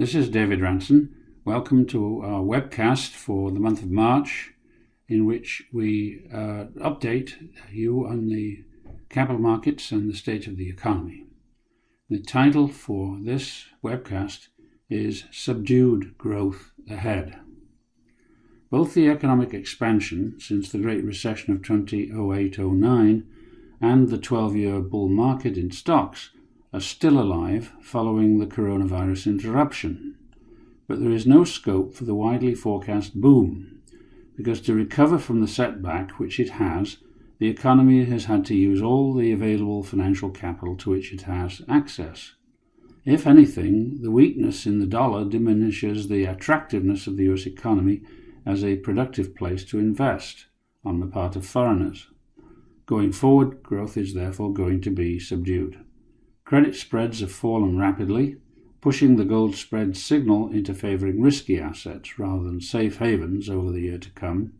This is David Ranson. Welcome to our webcast for the month of March, in which we update you on the capital markets and the state of the economy. The title for this webcast is Subdued Growth Ahead. Both the economic expansion since the Great Recession of 2008-09 and the 12-year bull market in stocks are still alive following the coronavirus interruption. But there is no scope for the widely forecast boom, because to recover from the setback which it has, the economy has had to use all the available financial capital to which it has access. If anything, the weakness in the dollar diminishes the attractiveness of the US economy as a productive place to invest on the part of foreigners. Going forward, growth is therefore going to be subdued. Credit spreads have fallen rapidly, pushing the gold spread signal into favouring risky assets rather than safe havens over the year to come.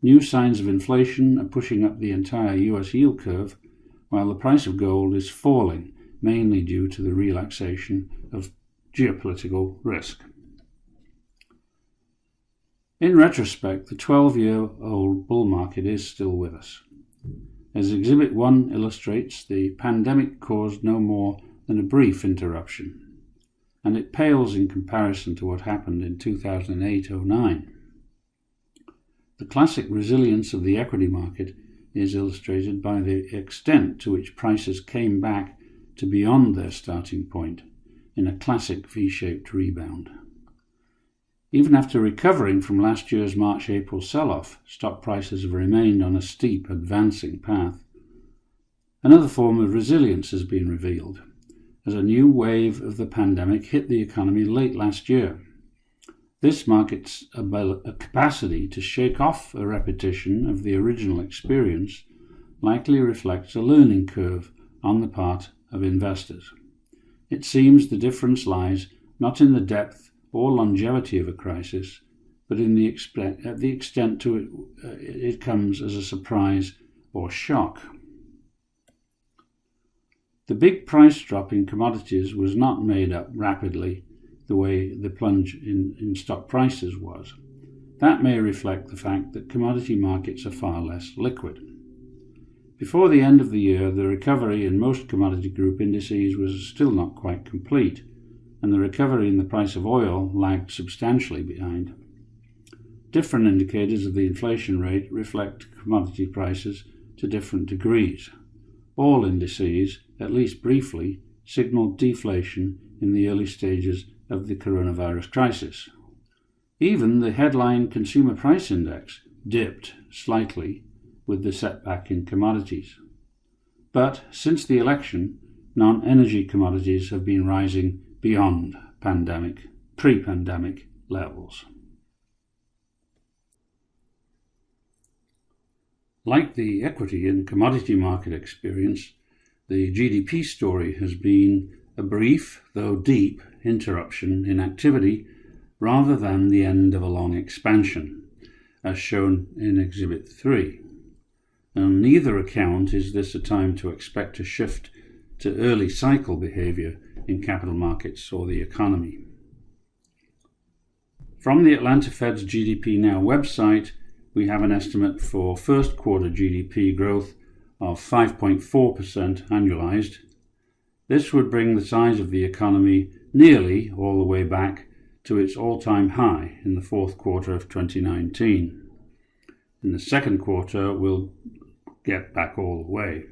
New signs of inflation are pushing up the entire US yield curve, while the price of gold is falling, mainly due to the relaxation of geopolitical risk. In retrospect, the 12-year-old bull market is still with us. As Exhibit 1 illustrates, the pandemic caused no more than a brief interruption, and it pales in comparison to what happened in 2008-09. The classic resilience of the equity market is illustrated by the extent to which prices came back to beyond their starting point in a classic V-shaped rebound. Even after recovering from last year's March-April sell-off, stock prices have remained on a steep advancing path. Another form of resilience has been revealed, as a new wave of the pandemic hit the economy late last year. This market's capacity to shake off a repetition of the original experience likely reflects a learning curve on the part of investors. It seems the difference lies not in the depth or longevity of a crisis, but in the extent to it comes as a surprise or shock. The big price drop in commodities was not made up rapidly the way the plunge in stock prices was. That may reflect the fact that commodity markets are far less liquid. Before the end of the year, the recovery in most commodity group indices was still not quite complete, and the recovery in the price of oil lagged substantially behind. Different indicators of the inflation rate reflect commodity prices to different degrees. All indices, at least briefly, signaled deflation in the early stages of the coronavirus crisis. Even the headline Consumer Price Index dipped slightly with the setback in commodities. But since the election, non-energy commodities have been rising beyond pre-pandemic levels. Like the equity and commodity market experience, the GDP story has been a brief, though deep, interruption in activity rather than the end of a long expansion, as shown in Exhibit 3. On neither account is this a time to expect a shift to early cycle behaviour in capital markets or the economy. From the Atlanta Fed's GDP Now website, we have an estimate for first quarter GDP growth of 5.4% annualized. This would bring the size of the economy nearly all the way back to its all-time high in the fourth quarter of 2019. In the second quarter, we'll get back all the way.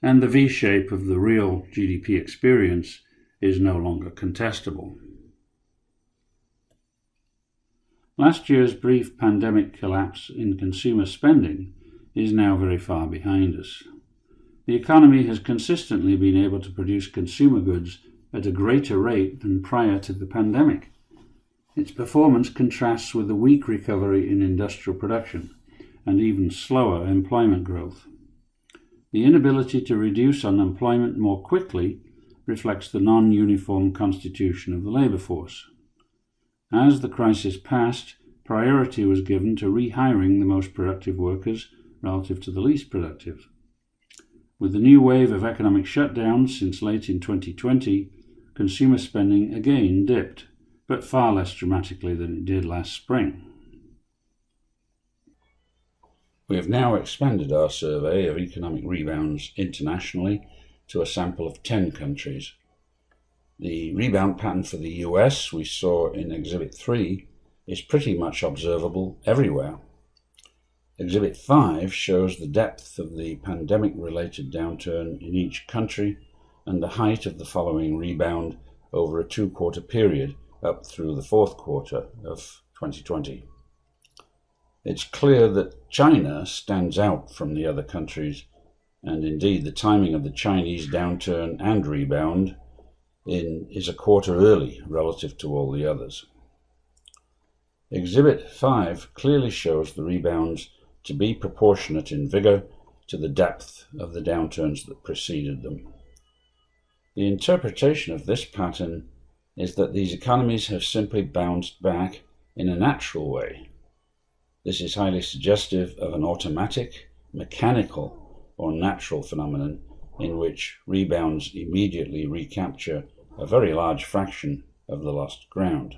And the V-shape of the real GDP experience is no longer contestable. Last year's brief pandemic collapse in consumer spending is now very far behind us. The economy has consistently been able to produce consumer goods at a greater rate than prior to the pandemic. Its performance contrasts with the weak recovery in industrial production and even slower employment growth. The inability to reduce unemployment more quickly reflects the non-uniform constitution of the labour force. As the crisis passed, priority was given to rehiring the most productive workers relative to the least productive. With the new wave of economic shutdowns since late in 2020, consumer spending again dipped, but far less dramatically than it did last spring. We have now expanded our survey of economic rebounds internationally to a sample of 10 countries. The rebound pattern for the US we saw in Exhibit 3 is pretty much observable everywhere. Exhibit 5 shows the depth of the pandemic-related downturn in each country and the height of the following rebound over a 2-quarter period up through the 4th quarter of 2020. It's clear that China stands out from the other countries, and indeed the timing of the Chinese downturn and rebound is a quarter early relative to all the others. Exhibit 5 clearly shows the rebounds to be proportionate in vigor to the depth of the downturns that preceded them. The interpretation of this pattern is that these economies have simply bounced back in a natural way. This is highly suggestive of an automatic, mechanical, or natural phenomenon in which rebounds immediately recapture a very large fraction of the lost ground.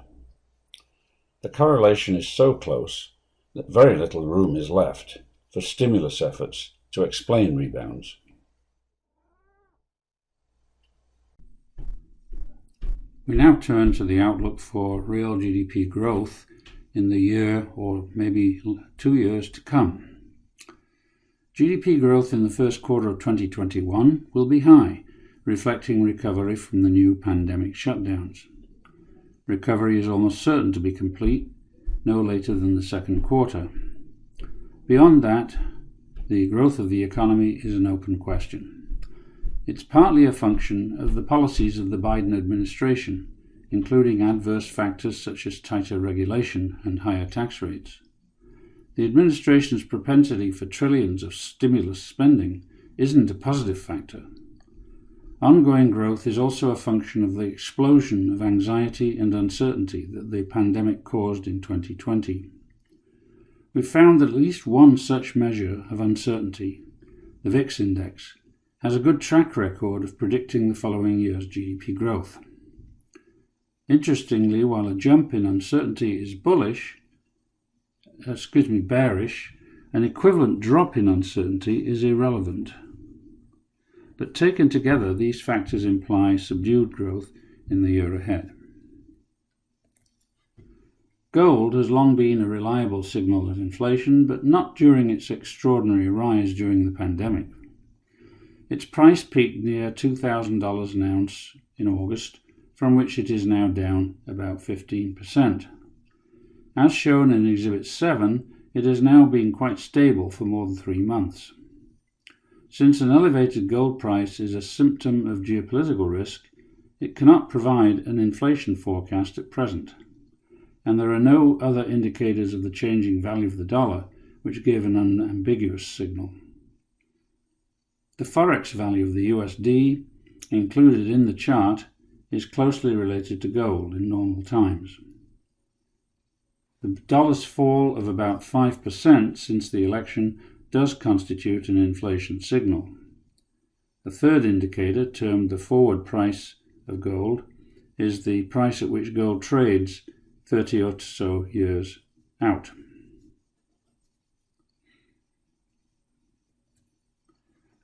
The correlation is so close that very little room is left for stimulus efforts to explain rebounds. We now turn to the outlook for real GDP growth in the year or maybe 2 years to come. GDP growth in the first quarter of 2021 will be high, reflecting recovery from the new pandemic shutdowns. Recovery is almost certain to be complete no later than the second quarter. Beyond that, the growth of the economy is an open question. It's partly a function of the policies of the Biden administration, including adverse factors such as tighter regulation and higher tax rates. The administration's propensity for trillions of stimulus spending isn't a positive factor. Ongoing growth is also a function of the explosion of anxiety and uncertainty that the pandemic caused in 2020. We've found that at least one such measure of uncertainty, the VIX index, has a good track record of predicting the following year's GDP growth. Interestingly, while a jump in uncertainty is bearish, an equivalent drop in uncertainty is irrelevant. But taken together, these factors imply subdued growth in the year ahead. Gold has long been a reliable signal of inflation, but not during its extraordinary rise during the pandemic. Its price peaked near $2,000 an ounce in August, from which it is now down about 15%. As shown in Exhibit 7, it has now been quite stable for more than 3 months. Since an elevated gold price is a symptom of geopolitical risk, it cannot provide an inflation forecast at present, and there are no other indicators of the changing value of the dollar which give an unambiguous signal. The forex value of the USD, included in the chart, is closely related to gold in normal times. The dollar's fall of about 5% since the election does constitute an inflation signal. The third indicator, termed the forward price of gold, is the price at which gold trades 30 or so years out.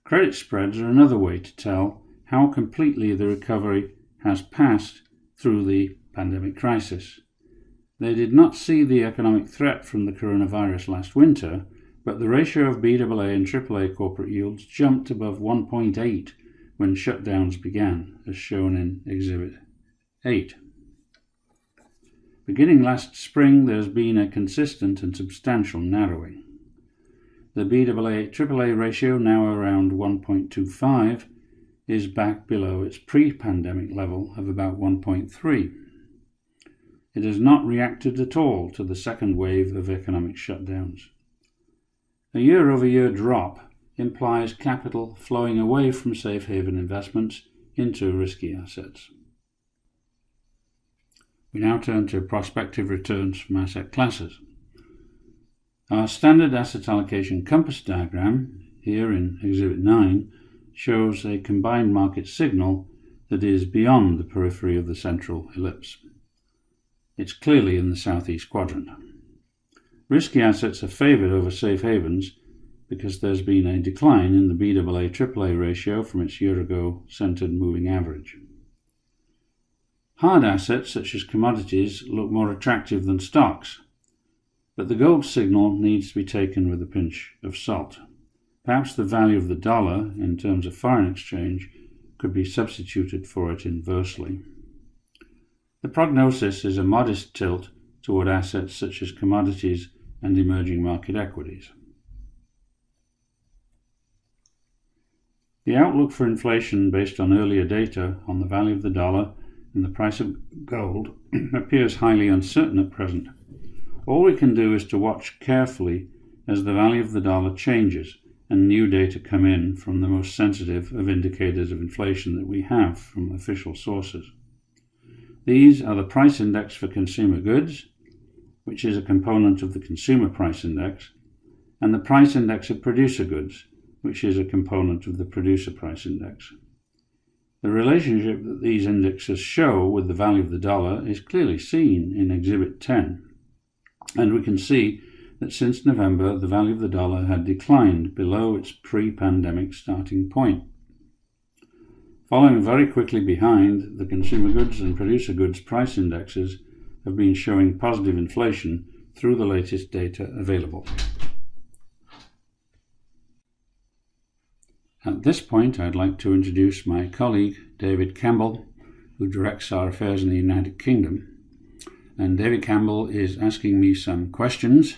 Credit spreads are another way to tell how completely the recovery has passed through the pandemic crisis. They did not see the economic threat from the coronavirus last winter, but the ratio of Baa and AAA corporate yields jumped above 1.8 when shutdowns began, as shown in Exhibit 8. Beginning last spring, there has been a consistent and substantial narrowing. The Baa-AAA ratio, now around 1.25, is back below its pre-pandemic level of about 1.3. It has not reacted at all to the second wave of economic shutdowns. A year-over-year drop implies capital flowing away from safe haven investments into risky assets. We now turn to prospective returns from asset classes. Our standard asset allocation compass diagram, here in Exhibit 9, shows a combined market signal that is beyond the periphery of the central ellipse. It's clearly in the southeast quadrant. Risky assets are favoured over safe havens because there's been a decline in the BAA-AAA ratio from its year-ago centred moving average. Hard assets such as commodities look more attractive than stocks, but the gold signal needs to be taken with a pinch of salt. Perhaps the value of the dollar in terms of foreign exchange could be substituted for it inversely. The prognosis is a modest tilt toward assets such as commodities and emerging market equities. The outlook for inflation based on earlier data on the value of the dollar and the price of gold appears highly uncertain at present. All we can do is to watch carefully as the value of the dollar changes and new data come in from the most sensitive of indicators of inflation that we have from official sources. These are the price index for consumer goods, which is a component of the consumer price index, and the price index of producer goods, which is a component of the producer price index. The relationship that these indexes show with the value of the dollar is clearly seen in Exhibit 10, and we can see that since November the value of the dollar had declined below its pre-pandemic starting point. Following very quickly behind, the consumer goods and producer goods price indexes have been showing positive inflation through the latest data available. At this point, I'd like to introduce my colleague, David Campbell, who directs our affairs in the United Kingdom. And David Campbell is asking me some questions,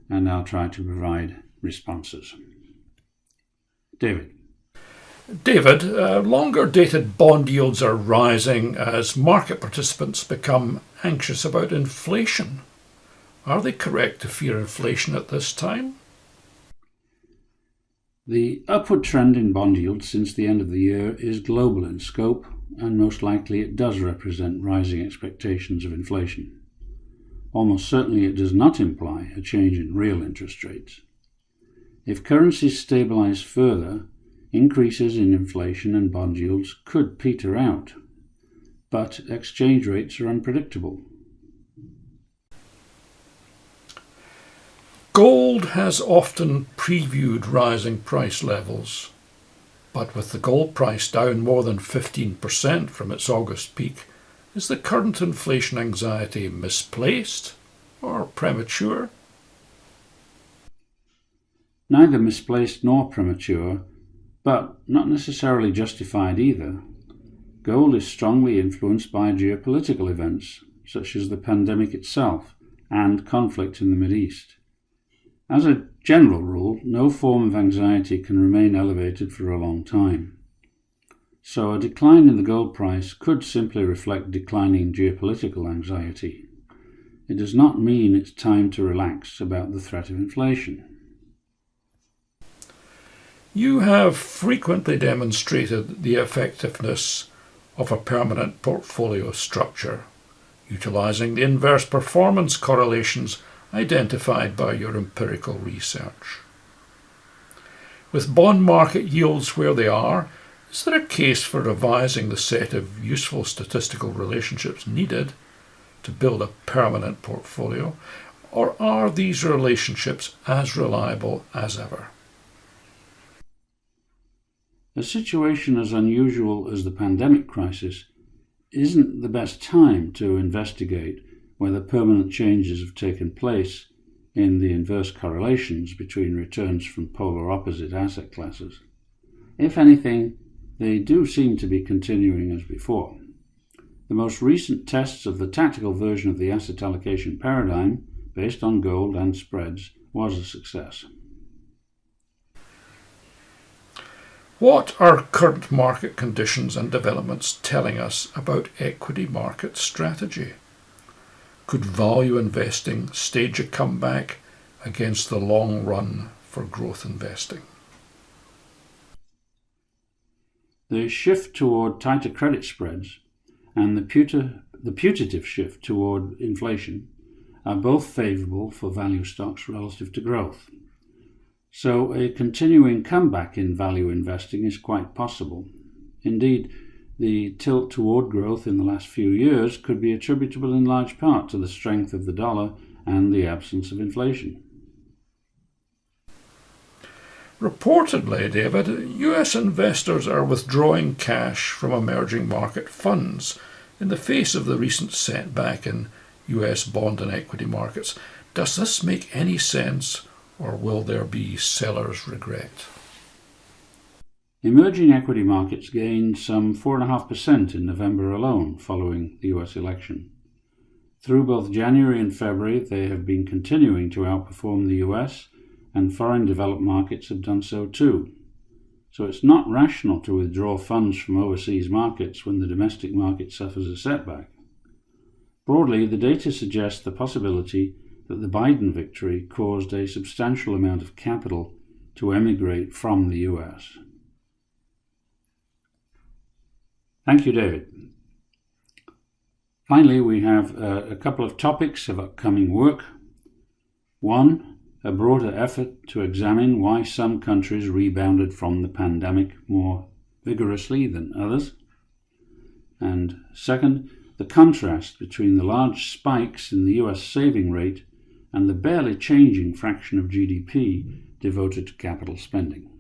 and I'll try to provide responses. David, longer-dated bond yields are rising as market participants become anxious about inflation. Are they correct to fear inflation at this time? The upward trend in bond yields since the end of the year is global in scope, and most likely it does represent rising expectations of inflation. Almost certainly it does not imply a change in real interest rates. If currencies stabilise further, increases in inflation and bond yields could peter out, but exchange rates are unpredictable. Gold has often previewed rising price levels, but with the gold price down more than 15% from its August peak, is the current inflation anxiety misplaced or premature? Neither misplaced nor premature, but not necessarily justified either. Gold is strongly influenced by geopolitical events, such as the pandemic itself and conflict in the Mideast. As a general rule, no form of anxiety can remain elevated for a long time. So a decline in the gold price could simply reflect declining geopolitical anxiety. It does not mean it's time to relax about the threat of inflation. You have frequently demonstrated the effectiveness of a permanent portfolio structure, utilising the inverse performance correlations identified by your empirical research. With bond market yields where they are, is there a case for revising the set of useful statistical relationships needed to build a permanent portfolio, or are these relationships as reliable as ever? A situation as unusual as the pandemic crisis isn't the best time to investigate whether permanent changes have taken place in the inverse correlations between returns from polar opposite asset classes. If anything, they do seem to be continuing as before. The most recent tests of the tactical version of the asset allocation paradigm, based on gold and spreads, was a success. What are current market conditions and developments telling us about equity market strategy? Could value investing stage a comeback against the long run for growth investing? The shift toward tighter credit spreads and the putative shift toward inflation are both favourable for value stocks relative to growth. So a continuing comeback in value investing is quite possible. Indeed, The tilt toward growth in the last few years could be attributable in large part to the strength of the dollar and the absence of inflation. Reportedly, David, US investors are withdrawing cash from emerging market funds in the face of the recent setback in US bond and equity markets. Does this make any sense, or will there be seller's regret? Emerging equity markets gained some 4.5% in November alone following the US election. Through both January and February, they have been continuing to outperform the US, and foreign developed markets have done so too. So it's not rational to withdraw funds from overseas markets when the domestic market suffers a setback. Broadly, the data suggests the possibility that the Biden victory caused a substantial amount of capital to emigrate from the US. Thank you, David. Finally, we have a couple of topics of upcoming work. One, a broader effort to examine why some countries rebounded from the pandemic more vigorously than others. And second, the contrast between the large spikes in the US saving rate and the barely changing fraction of GDP devoted to capital spending.